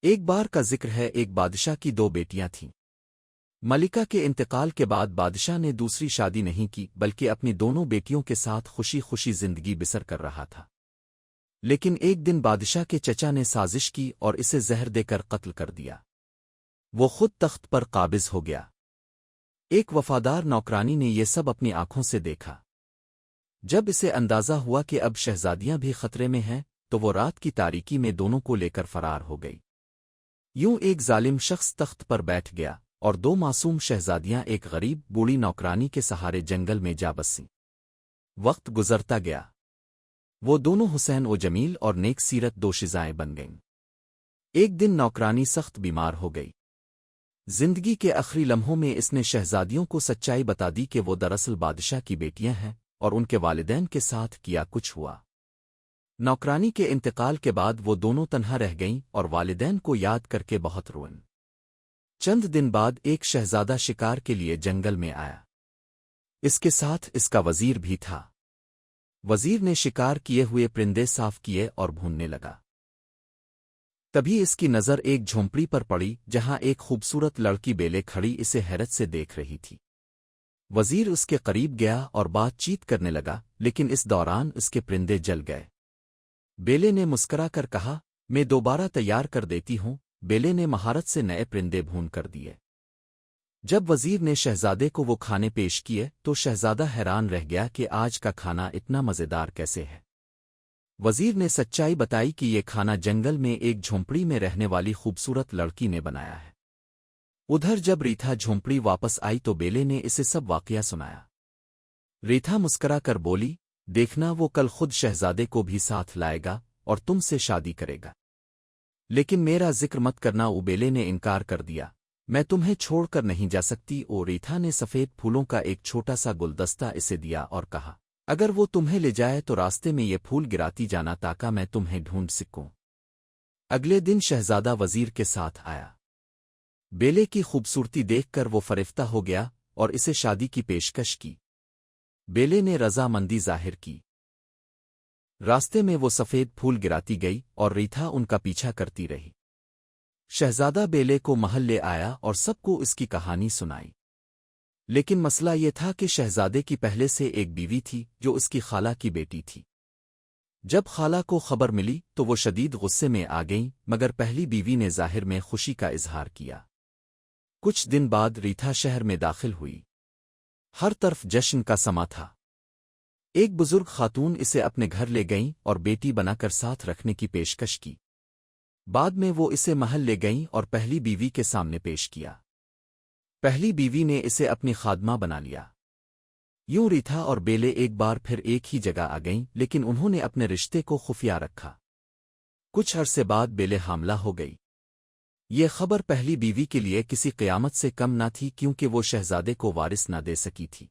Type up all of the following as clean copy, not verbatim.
ایک بار کا ذکر ہے، ایک بادشاہ کی دو بیٹیاں تھیں۔ ملکہ کے انتقال کے بعد بادشاہ نے دوسری شادی نہیں کی، بلکہ اپنی دونوں بیٹیوں کے ساتھ خوشی خوشی زندگی بسر کر رہا تھا۔ لیکن ایک دن بادشاہ کے چچا نے سازش کی اور اسے زہر دے کر قتل کر دیا۔ وہ خود تخت پر قابض ہو گیا۔ ایک وفادار نوکرانی نے یہ سب اپنی آنکھوں سے دیکھا۔ جب اسے اندازہ ہوا کہ اب شہزادیاں بھی خطرے میں ہیں، تو وہ رات کی تاریکی میں دونوں کو لے کر فرار ہو گئی۔ یوں ایک ظالم شخص تخت پر بیٹھ گیا اور دو معصوم شہزادیاں ایک غریب بوڑھی نوکرانی کے سہارے جنگل میں جا بسیں۔ وقت گزرتا گیا۔ وہ دونوں حسین و جمیل اور نیک سیرت دوشیزائیں بن گئیں۔ ایک دن نوکرانی سخت بیمار ہو گئی۔ زندگی کے آخری لمحوں میں اس نے شہزادیوں کو سچائی بتا دی کہ وہ دراصل بادشاہ کی بیٹیاں ہیں اور ان کے والدین کے ساتھ کیا کچھ ہوا۔ نوکرانی کے انتقال کے بعد وہ دونوں تنہا رہ گئیں اور والدین کو یاد کر کے بہت روئیں۔ چند دن بعد ایک شہزادہ شکار کے لیے جنگل میں آیا۔ اس کے ساتھ اس کا وزیر بھی تھا۔ وزیر نے شکار کیے ہوئے پرندے صاف کیے اور بھوننے لگا۔ تبھی اس کی نظر ایک جھونپڑی پر پڑی جہاں ایک خوبصورت لڑکی بیلے کھڑی اسے حیرت سے دیکھ رہی تھی۔ وزیر اس کے قریب گیا اور بات چیت کرنے لگا، لیکن اس دوران اس کے پرندے جل گئے۔ بیلے نے مسکرا کر کہا، میں دوبارہ تیار کر دیتی ہوں۔ بیلے نے مہارت سے نئے پرندے بھون کر دیے۔ جب وزیر نے شہزادے کو وہ کھانے پیش کیے تو شہزادہ حیران رہ گیا کہ آج کا کھانا اتنا مزیدار کیسے ہے۔ وزیر نے سچائی بتائی کہ یہ کھانا جنگل میں ایک جھونپڑی میں رہنے والی خوبصورت لڑکی نے بنایا ہے۔ ادھر جب ریتھا جھونپڑی واپس آئی تو بیلے نے اسے سب واقعہ سنایا۔ ریتھا مسکرا کر بولی، دیکھنا وہ کل خود شہزادے کو بھی ساتھ لائے گا اور تم سے شادی کرے گا۔ لیکن میرا ذکر مت کرنا، بیلے نے انکار کر دیا۔ میں تمہیں چھوڑ کر نہیں جا سکتی۔ اور ریتھا نے سفید پھولوں کا ایک چھوٹا سا گلدستہ اسے دیا اور کہا، اگر وہ تمہیں لے جائے تو راستے میں یہ پھول گراتی جانا تاکہ میں تمہیں ڈھونڈ سکوں۔ اگلے دن شہزادہ وزیر کے ساتھ آیا۔ بیلے کی خوبصورتی دیکھ کر وہ فریفتہ ہو گیا اور اسے شادی کی پیشکش کی۔ بیلے نے رضامندی ظاہر کی۔ راستے میں وہ سفید پھول گراتی گئی اور ریتھا ان کا پیچھا کرتی رہی۔ شہزادہ بیلے کو محل لے آیا اور سب کو اس کی کہانی سنائی۔ لیکن مسئلہ یہ تھا کہ شہزادے کی پہلے سے ایک بیوی تھی جو اس کی خالہ کی بیٹی تھی۔ جب خالہ کو خبر ملی تو وہ شدید غصے میں آ گئیں، مگر پہلی بیوی نے ظاہر میں خوشی کا اظہار کیا۔ کچھ دن بعد ریتھا شہر میں داخل ہوئی۔ ہر طرف جشن کا سما تھا۔ ایک بزرگ خاتون اسے اپنے گھر لے گئیں اور بیٹی بنا کر ساتھ رکھنے کی پیشکش کی۔ بعد میں وہ اسے محل لے گئیں اور پہلی بیوی کے سامنے پیش کیا۔ پہلی بیوی نے اسے اپنی خادمہ بنا لیا۔ یوں ریتھا اور بیلے ایک بار پھر ایک ہی جگہ آ گئیں، لیکن انہوں نے اپنے رشتے کو خفیہ رکھا۔ کچھ عرصے بعد بیلے حاملہ ہو گئی۔ یہ خبر پہلی بیوی کے لیے کسی قیامت سے کم نہ تھی، کیونکہ وہ شہزادے کو وارث نہ دے سکی تھی۔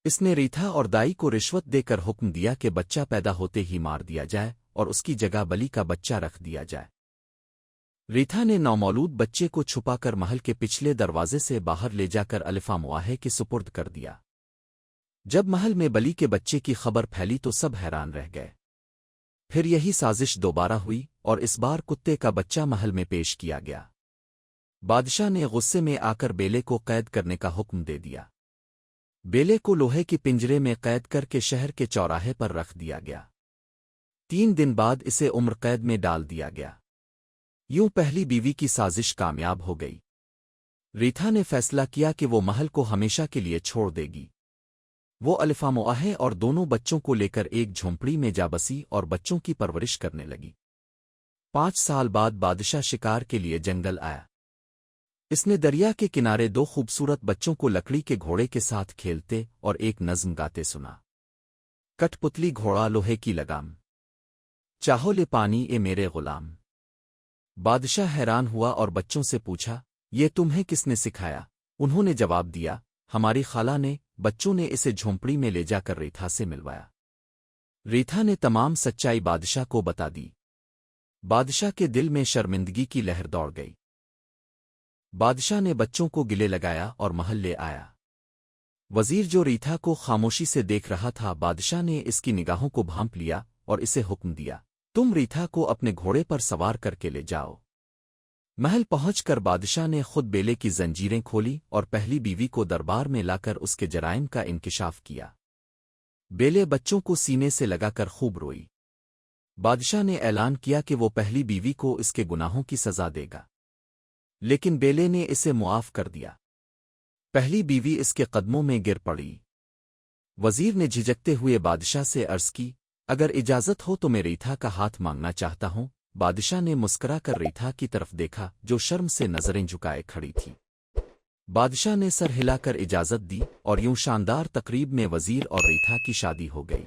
اس نے ریتھا اور دائی کو رشوت دے کر حکم دیا کہ بچہ پیدا ہوتے ہی مار دیا جائے اور اس کی جگہ بلی کا بچہ رکھ دیا جائے۔ ریتھا نے نومولود بچے کو چھپا کر محل کے پچھلے دروازے سے باہر لے جا کر الفا مواہے کے سپرد کر دیا۔ جب محل میں بلی کے بچے کی خبر پھیلی تو سب حیران رہ گئے۔ پھر یہی سازش دوبارہ ہوئی اور اس بار کتے کا بچہ محل میں پیش کیا گیا۔ بادشاہ نے غصے میں آ کر بیلے کو قید کرنے کا حکم دے دیا۔ بیلے کو لوہے کے پنجرے میں قید کر کے شہر کے چوراہے پر رکھ دیا گیا۔ 3 دن بعد اسے عمر قید میں ڈال دیا گیا۔ یوں پہلی بیوی کی سازش کامیاب ہو گئی۔ ریتھا نے فیصلہ کیا کہ وہ محل کو ہمیشہ کے لیے چھوڑ دے گی۔ وہ الفا مواہے اور دونوں بچوں کو لے کر ایک جھونپڑی میں جا بسی اور بچوں کی پرورش کرنے لگی۔ 5 سال بعد بادشاہ شکار کے لیے جنگل آیا۔ اس نے دریا کے کنارے 2 خوبصورت بچوں کو لکڑی کے گھوڑے کے ساتھ کھیلتے اور ایک نظم گاتے سنا۔ کٹ پتلی گھوڑا لوہے کی لگام، چاہو لے پانی اے میرے غلام۔ بادشاہ حیران ہوا اور بچوں سے پوچھا، یہ تمہیں کس نے سکھایا؟ انہوں نے جواب دیا، ہماری خالہ نے۔ بچوں نے اسے جھونپڑی میں لے جا کر ریتھا سے ملوایا۔ ریتھا نے تمام سچائی بادشاہ کو بتا دی۔ بادشاہ کے دل میں شرمندگی کی لہر دوڑ گئی۔ بادشاہ نے بچوں کو گلے لگایا اور محل لے آیا۔ وزیر جو ریتھا کو خاموشی سے دیکھ رہا تھا، بادشاہ نے اس کی نگاہوں کو بھانپ لیا اور اسے حکم دیا، تم ریتھا کو اپنے گھوڑے پر سوار کر کے لے جاؤ۔ محل پہنچ کر بادشاہ نے خود بیلے کی زنجیریں کھولی اور پہلی بیوی کو دربار میں لا کر اس کے جرائم کا انکشاف کیا۔ بیلے بچوں کو سینے سے لگا کر خوب روئی۔ بادشاہ نے اعلان کیا کہ وہ پہلی بیوی کو اس کے گناہوں کی سزا دے گا، لیکن بیلے نے اسے معاف کر دیا۔ پہلی بیوی اس کے قدموں میں گر پڑی۔ وزیر نے جھجکتے ہوئے بادشاہ سے عرض کی، اگر اجازت ہو تو میں ریٹھا کا ہاتھ مانگنا چاہتا ہوں۔ بادشاہ نے مسکرا کر ریٹھا کی طرف دیکھا جو شرم سے نظریں جھکائے کھڑی تھی۔ بادشاہ نے سر ہلا کر اجازت دی اور یوں شاندار تقریب میں وزیر اور ریٹھا کی شادی ہو گئی۔